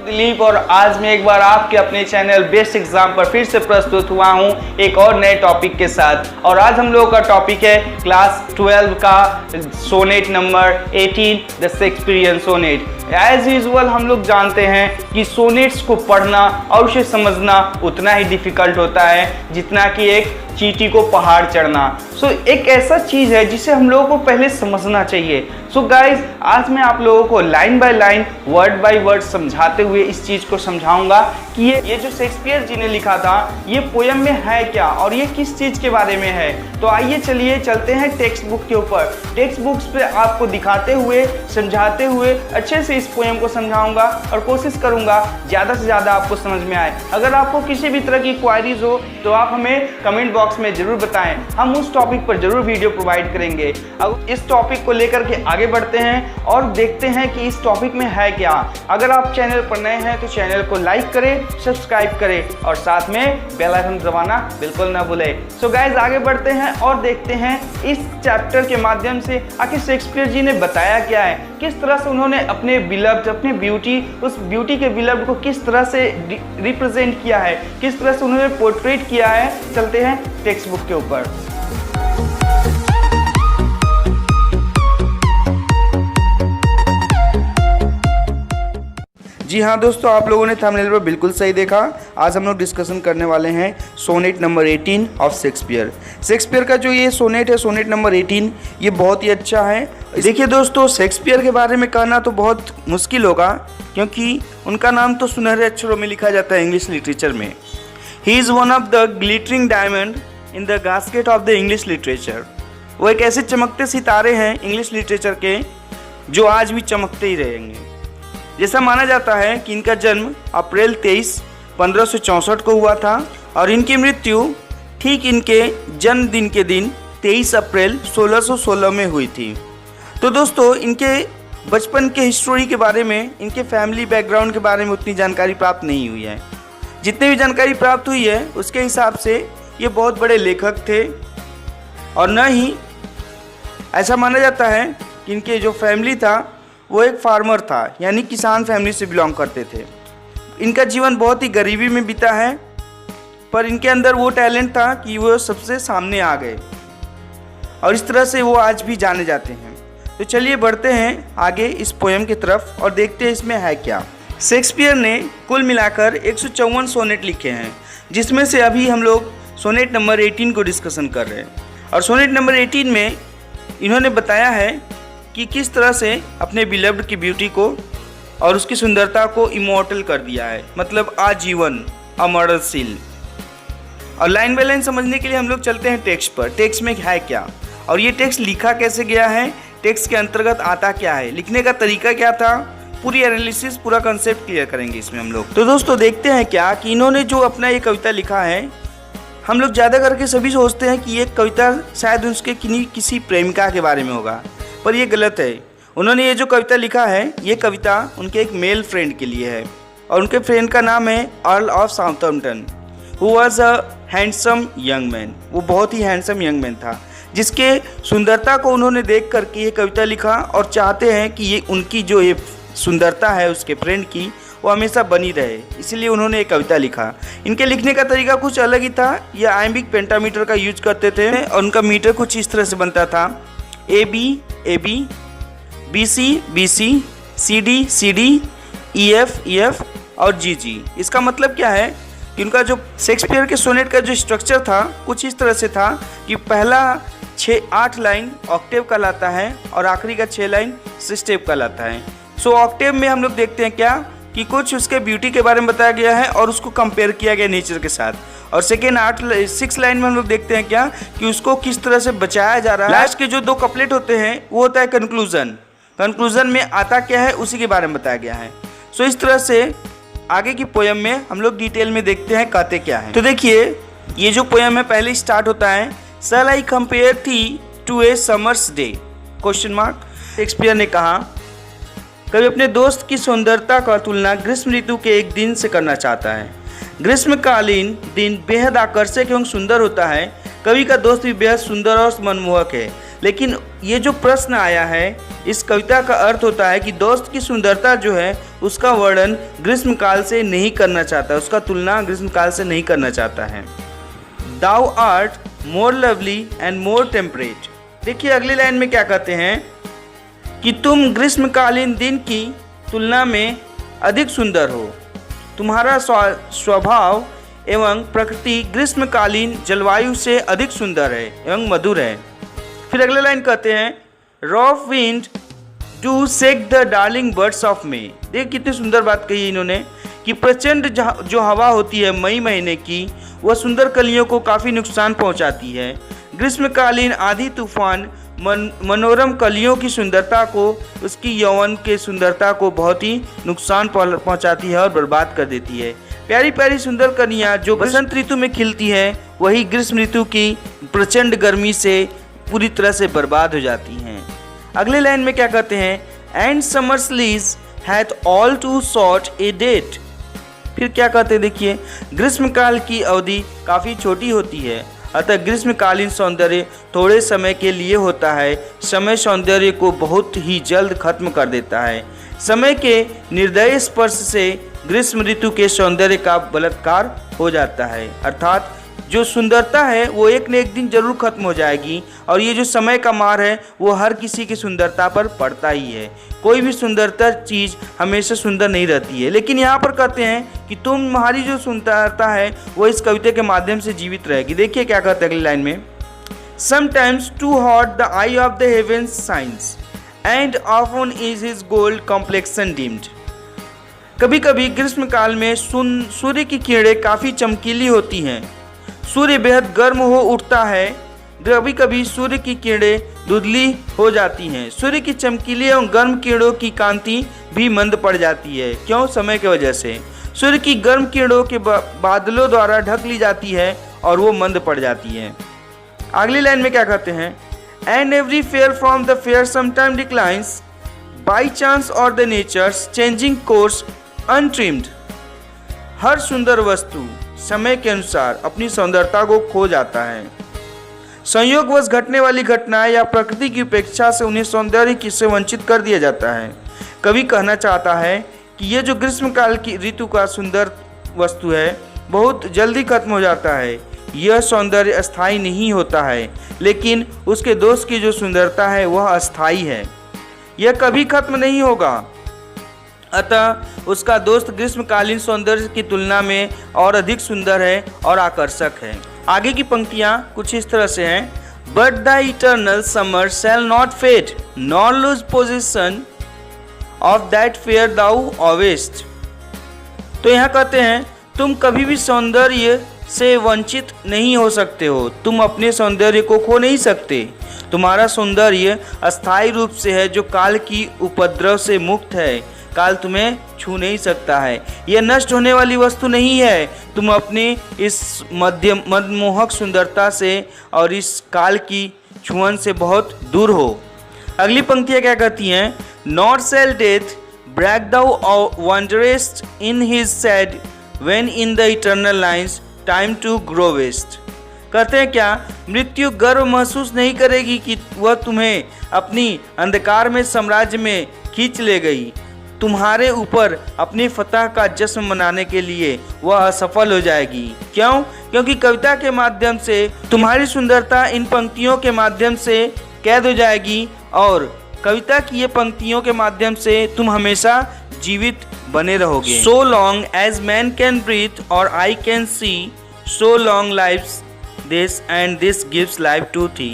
दिलीप और आज मैं एक बार आपके अपने चैनल बेस्ट एग्जाम पर फिर से प्रस्तुत हुआ हूं एक और नए टॉपिक के साथ। और आज हम लोगों का टॉपिक है क्लास 12 का sonnet number 18 the Shakespearean sonnet. As usual हम लोग जानते हैं कि सोनेट्स को पढ़ना और उसे समझना उतना ही डिफिकल्ट होता है जितना कि एक चींटी को पहाड़ चढ़ना। एक ऐसा चीज़ है जिसे हम लोगों को पहले समझना चाहिए। गाइज आज मैं आप लोगों को line by line word by word समझाते हुए इस चीज़ को समझाऊंगा कि ये जो शेक्सपियर जी ने लिखा था ये पोयम में है क्या और ये किस चीज़ के बारे में है। तो आइए चलिए चलते हैं टेक्स्ट बुक के ऊपर। टेक्स्ट बुक्स पे आपको दिखाते हुए समझाते हुए अच्छे से इस पोयम को समझाऊंगा और कोशिश करूंगा ज़्यादा से ज़्यादा आपको समझ में आए। अगर आपको किसी भी तरह की क्वायरीज हो तो आप हमें कमेंट बॉक्स में ज़रूर बताएं, हम उस टॉपिक पर ज़रूर वीडियो प्रोवाइड करेंगे। अब इस टॉपिक को लेकर के आगे बढ़ते हैं और देखते हैं कि इस टॉपिक में है क्या। अगर आप चैनल पर नए हैं तो चैनल को लाइक करें, सब्सक्राइब करें और साथ में बेल आइकन दबाना बिल्कुल ना भूलें। गाइज आगे बढ़ते हैं और देखते हैं इस चैप्टर के माध्यम से आखिर शेक्सपियर जी ने बताया क्या है, किस तरह से उन्होंने अपने बिलव्ड, अपने ब्यूटी, उस ब्यूटी के बिलव्ड को किस तरह से रिप्रेजेंट किया है, किस तरह से उन्होंने पोर्ट्रेट किया है। चलते हैं टेक्स्ट बुक के ऊपर। जी हाँ दोस्तों, आप लोगों ने थंबनेल पर बिल्कुल सही देखा। आज हम लोग डिस्कशन करने वाले हैं sonnet number 18 of Shakespeare. Shakespeare का जो ये सोनेट है, सोनेट नंबर 18, ये बहुत ही अच्छा है। देखिए दोस्तों, शेक्सपियर के बारे में कहना तो बहुत मुश्किल होगा क्योंकि उनका नाम तो सुनहरे अक्षरों में लिखा जाता है इंग्लिश लिटरेचर में। He is one of the glittering diamond in the gasket of the English literature. वो एक ऐसे चमकते सितारे हैं इंग्लिश लिटरेचर के जो आज भी चमकते ही रहेंगे। जैसा माना जाता है कि इनका जन्म अप्रैल 23, 1564 को हुआ था और इनकी मृत्यु ठीक इनके जन्मदिन के दिन 23 अप्रैल 1616 में हुई थी। तो दोस्तों, इनके बचपन के हिस्ट्री के बारे में, इनके फैमिली बैकग्राउंड के बारे में उतनी जानकारी प्राप्त नहीं हुई है। जितनी भी जानकारी प्राप्त हुई है उसके हिसाब से ये बहुत बड़े लेखक थे और न ही ऐसा माना जाता है कि इनके जो फैमिली था वो एक फार्मर था, यानी किसान फैमिली से बिलोंग करते थे। इनका जीवन बहुत ही गरीबी में बीता है, पर इनके अंदर वो टैलेंट था कि वो सबसे सामने आ गए और इस तरह से वो आज भी जाने जाते हैं। तो चलिए बढ़ते हैं आगे इस पोएम की तरफ और देखते हैं इसमें है क्या। शेक्सपियर ने कुल मिलाकर 154 सोनेट लिखे हैं, जिसमें से अभी हम लोग सोनेट नंबर 18 को डिस्कशन कर रहे हैं। और सोनेट नंबर 18 में इन्होंने बताया है कि किस तरह से अपने बिलव्ड की ब्यूटी को और उसकी सुंदरता को इमॉर्टल कर दिया है, मतलब आजीवन, अमरशील। और लाइन बाय लाइन समझने के लिए हम लोग चलते हैं टेक्स्ट पर। टेक्स्ट में है क्या और ये टेक्स्ट लिखा कैसे गया है, टेक्स्ट के अंतर्गत आता क्या है, लिखने का तरीका क्या था, पूरी एनालिसिस, पूरा कंसेप्ट क्लियर करेंगे इसमें हम लोग। तो दोस्तों देखते हैं क्या कि इन्होंने जो अपना ये कविता लिखा है, हम लोग ज़्यादा करके सभी सोचते हैं कि ये कविता शायद उसके किसी प्रेमिका के बारे में होगा, पर यह गलत है। उन्होंने ये जो कविता लिखा है ये कविता उनके एक मेल फ्रेंड के लिए है और उनके फ्रेंड का नाम है earl of Southampton, who was a handsome young man. वो बहुत ही हैंडसम यंग मैन था जिसके सुंदरता को उन्होंने देख करके ये कविता लिखा और चाहते हैं कि ये उनकी जो ये सुंदरता है उसके फ्रेंड की वो हमेशा बनी रहे, इसलिए उन्होंने एक कविता लिखा। इनके लिखने का तरीका कुछ अलग ही था। ये आयम्बिक पेंटामीटर का यूज करते थे और उनका मीटर कुछ इस तरह से बनता था: AB AB, BC BC, CD CD, EF EF और GG। इसका मतलब क्या है कि उनका जो शेक्सपियर के सोनेट का जो स्ट्रक्चर था कुछ इस तरह से था कि पहला 8 लाइन ऑक्टेव कहलाता है और आखिरी का 6 लाइन सिस्टेप कहलाता है। ऑक्टेव में हम लोग देखते हैं क्या कि कुछ उसके ब्यूटी के बारे में बताया गया है और उसको कंपेयर किया गया नेचर के साथ। और सेकेंड 6 लाइन में हम लोग देखते हैं क्या कि उसको किस तरह से बचाया जा रहा है। लास्ट के जो 2 कपलेट होते हैं वो होता है कंक्लूजन। कंक्लूजन में आता क्या है उसी के बारे में बताया गया है। इस तरह से आगे की पोयम में हम लोग डिटेल में देखते हैं कहते क्या है। तो देखिए, ये जो पोयम है पहले स्टार्ट होता है, shall I compare thee to a summer's day question mark. Shakespeare ने कहा, कभी अपने दोस्त की सुंदरता का तुलना ग्रीष्म ऋतु के एक दिन से करना चाहता है। ग्रीष्मकालीन दिन बेहद आकर्षक एवं सुंदर होता है। कवि का दोस्त भी बेहद सुंदर और मनमोहक है। लेकिन ये जो प्रश्न आया है, इस कविता का अर्थ होता है कि दोस्त की सुंदरता जो है उसका वर्णन ग्रीष्मकाल से नहीं करना चाहता, उसका तुलना ग्रीष्मकाल से नहीं करना चाहता है। Thou art more lovely and more temperate. देखिए अगली लाइन में क्या कहते हैं कि तुम ग्रीष्मकालीन दिन की तुलना में अधिक सुंदर हो, तुम्हारा स्वभाव एवं प्रकृति ग्रीष्मकालीन जलवायु से अधिक सुंदर है एवं मधुर है। फिर अगले लाइन कहते हैं rough wind to shake the darling birds of May. देख कितनी सुंदर बात कही इन्होंने कि प्रचंड जो हवा होती है मई महीने की, वह सुंदर कलियों को काफ़ी नुकसान पहुंचाती है। ग्रीष्मकालीन आंधी तूफान मनोरम कलियों की सुंदरता को, उसकी यौवन के सुंदरता को बहुत ही नुकसान पहुंचाती है और बर्बाद कर देती है। प्यारी प्यारी सुंदर कलियां जो बसंत ऋतु में खिलती है, वही ग्रीष्म ऋतु की प्रचंड गर्मी से पूरी तरह से बर्बाद हो जाती हैं। अगले लाइन में क्या कहते हैं and summer's lease hath all too short a date. फिर क्या कहते हैं, देखिए ग्रीष्मकाल की अवधि काफ़ी छोटी होती है, अतः ग्रीष्मकालीन सौंदर्य थोड़े समय के लिए होता है। समय सौंदर्य को बहुत ही जल्द खत्म कर देता है। समय के निर्दयी स्पर्श से ग्रीष्म ऋतु के सौंदर्य का बलात्कार हो जाता है, अर्थात जो सुंदरता है वो एक न एक दिन जरूर खत्म हो जाएगी, और ये जो समय का मार है वो हर किसी की सुंदरता पर पड़ता ही है। कोई भी सुंदरता चीज़ हमेशा सुंदर नहीं रहती है। लेकिन यहाँ पर कहते हैं कि तुम्हारी जो सुंदरता है वो इस कविता के माध्यम से जीवित रहेगी। देखिए क्या कहते हैं अगली लाइन में sometimes too hot the eye of the heavens shines and often is his gold complexion dimmed. कभी कभी ग्रीष्मकाल में सूर्य की किरणें काफ़ी चमकीली होती हैं, सूर्य बेहद गर्म हो उठता है। कभी कभी सूर्य की किरणें धुंधली हो जाती हैं, सूर्य की चमकीली एवं गर्म किरणों की कांति भी मंद पड़ जाती है। क्यों? समय की वजह से सूर्य की गर्म किरणों के बादलों द्वारा ढक ली जाती है और वो मंद पड़ जाती है। अगली लाइन में क्या कहते हैं and every fair from the fair sometime declines by chance और the natures changing course untrimmed. हर सुंदर वस्तु समय के अनुसार अपनी सौंदर्यता को खो जाता है। संयोगवश घटने वाली घटनाएं या प्रकृति की उपेक्षा से उन्हें सौंदर्य से वंचित कर दिया जाता है। कवि कहना चाहता है कि ये जो ग्रीष्मकाल की ऋतु का सुंदर वस्तु है बहुत जल्दी खत्म हो जाता है। यह सौंदर्य अस्थायी नहीं होता है, लेकिन उसके दोस्त की जो सुंदरता है वह अस्थायी है, यह कभी खत्म नहीं होगा। अतः उसका दोस्त ग्रीष्मकालीन सौंदर्य की तुलना में और अधिक सुंदर है और आकर्षक है। आगे की पंक्तियां कुछ इस तरह से हैं but the eternal summer shall not fade nor lose possession of that fair thou owest. तो यहाँ कहते हैं तुम कभी भी सौंदर्य से वंचित नहीं हो सकते हो, तुम अपने सौंदर्य को खो नहीं सकते। तुम्हारा सौंदर्य अस्थायी रूप से है जो काल की उपद्रव से मुक्त है, काल तुम्हें छू नहीं सकता है। यह नष्ट होने वाली वस्तु नहीं है। तुम अपने इस मनमोहक सुंदरता से और इस काल की छुअन से बहुत दूर हो। अगली पंक्तियाँ क्या कहती हैं not shall death brag thou wanderest in his shade when in the eternal lines time to growest. कहते हैं क्या मृत्यु गर्व महसूस नहीं करेगी कि वह तुम्हें अपनी अंधकार में साम्राज्य में खींच ले गई। तुम्हारे ऊपर अपनी फतह का जश्न मनाने के लिए वह असफल हो जाएगी। क्यों? क्योंकि कविता के माध्यम से तुम्हारी सुंदरता इन पंक्तियों के माध्यम से कैद हो जाएगी, और कविता की ये पंक्तियों के माध्यम से तुम हमेशा जीवित बने रहोगे। So long as men can breathe or eyes can see so long lives this and this gives life to thee.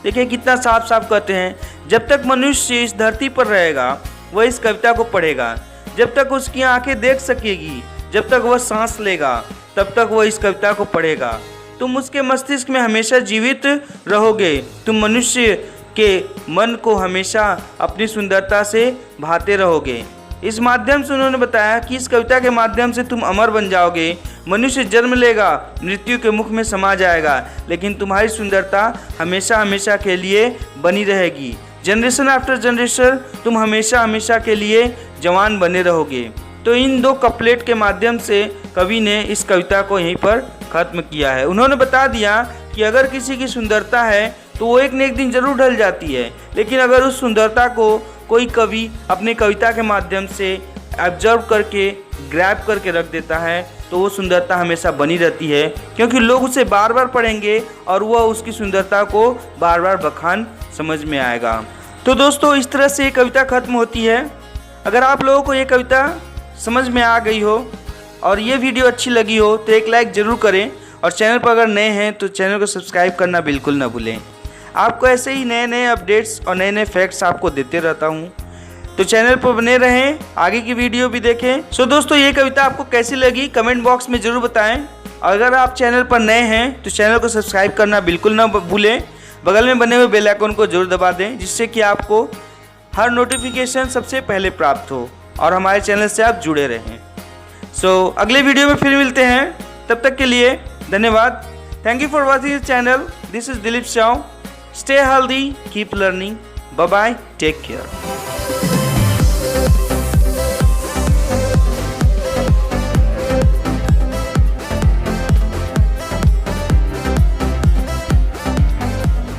देखिए कितना साफ साफ कहते हैं जब तक मनुष्य इस धरती पर रहेगा वह इस कविता को पढ़ेगा, जब तक उसकी आंखें देख सकेगी, जब तक वह सांस लेगा तब तक वह इस कविता को पढ़ेगा। तुम उसके मस्तिष्क में हमेशा जीवित रहोगे। तुम मनुष्य के मन को हमेशा अपनी सुंदरता से भाते रहोगे। इस माध्यम से उन्होंने बताया कि इस कविता के माध्यम से तुम अमर बन जाओगे। मनुष्य जन्म लेगा, मृत्यु के मुख में समा जाएगा, लेकिन तुम्हारी सुंदरता हमेशा हमेशा के लिए बनी रहेगी। जनरेशन आफ्टर जनरेशन तुम हमेशा हमेशा के लिए जवान बने रहोगे। तो इन दो कपलेट के माध्यम से कवि ने इस कविता को यहीं पर ख़त्म किया है। उन्होंने बता दिया कि अगर किसी की सुंदरता है तो वो एक न एक दिन जरूर ढल जाती है, लेकिन अगर उस सुंदरता को कोई कवि अपने कविता के माध्यम से ऑब्जर्व करके ग्रैब करके रख देता है तो वो सुंदरता हमेशा बनी रहती है, क्योंकि लोग उसे बार बार पढ़ेंगे और वह उसकी सुंदरता को बार बार बखान समझ में आएगा। तो दोस्तों, इस तरह से ये कविता खत्म होती है। अगर आप लोगों को ये कविता समझ में आ गई हो और ये वीडियो अच्छी लगी हो तो एक लाइक ज़रूर करें, और चैनल पर अगर नए हैं तो चैनल को सब्सक्राइब करना बिल्कुल ना भूलें। आपको ऐसे ही नए नए अपडेट्स और नए नए फैक्ट्स आपको देते रहता हूँ, तो चैनल पर बने रहें, आगे की वीडियो भी देखें। सो दोस्तों, ये कविता आपको कैसी लगी कमेंट बॉक्स में ज़रूर बताएं। अगर आप चैनल पर नए हैं तो चैनल को सब्सक्राइब करना बिल्कुल ना भूलें, बगल में बने हुए बेल आइकन को जरूर दबा दें, जिससे कि आपको हर नोटिफिकेशन सबसे पहले प्राप्त हो और हमारे चैनल से आप जुड़े रहें। सो अगले वीडियो में फिर मिलते हैं, तब तक के लिए धन्यवाद। Thank you for watching this channel. This is Dilip Shah. Stay healthy, keep learning. Bye bye, take care.